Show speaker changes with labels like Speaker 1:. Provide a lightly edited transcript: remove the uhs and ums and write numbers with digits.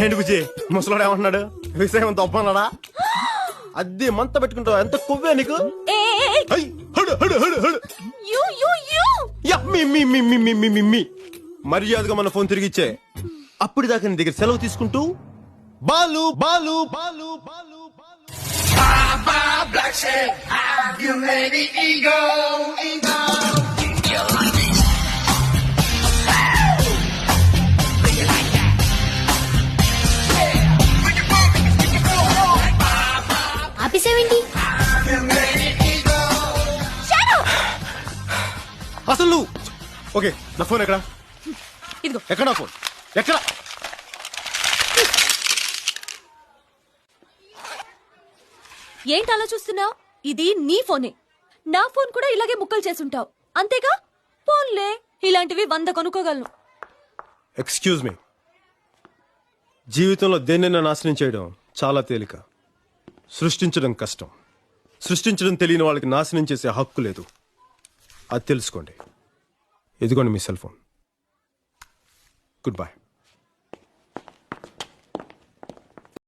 Speaker 1: ఏంటి బుజ్జి ముసలాడు ఏమంటున్నాడు? విషయం తప్పన్నాడా? అద్దె మంత పెట్టుకుంటావు, ఎంత కొవ్వే నీకు? హై, హడు, హడు, హడు, హడు. యా, మీ. మర్యాదగా మన ఫోన్ తిరిగిచ్చే. అప్పటిదాకా నీ దగ్గర సెలవు తీసుకుంటూ బాలు బాలు బాలు బాలు బాలు.
Speaker 2: ఆపేసావేంటి?
Speaker 1: అసలు నువ్వు ఓకే, నా ఫోన్ ఎక్కడ?
Speaker 2: ఇదిగో.
Speaker 1: ఎక్కడ నా ఫోన్? ఎక్కడ?
Speaker 2: ఏంటి అలా చూస్తున్నావు? ఇది నీ ఫోనే. నా ఫోన్ కూడా ఇలాగే ముక్కలు చేసుంటావు అంతేగా? ఫోన్లే, ఇలాంటివి 100 కొనుక్కోగలను.
Speaker 1: Excuse me. జీవితంలో దేన్నైనా నాశనం చేయడం చాలా తేలిక, సృష్టించడం కష్టం. సృష్టించడం తెలియని వాళ్ళకి నాశనం చేసే హక్కు లేదు. అది తెలుసుకోండి. ఇదిగోండి మీ సెల్ ఫోన్. Good bye.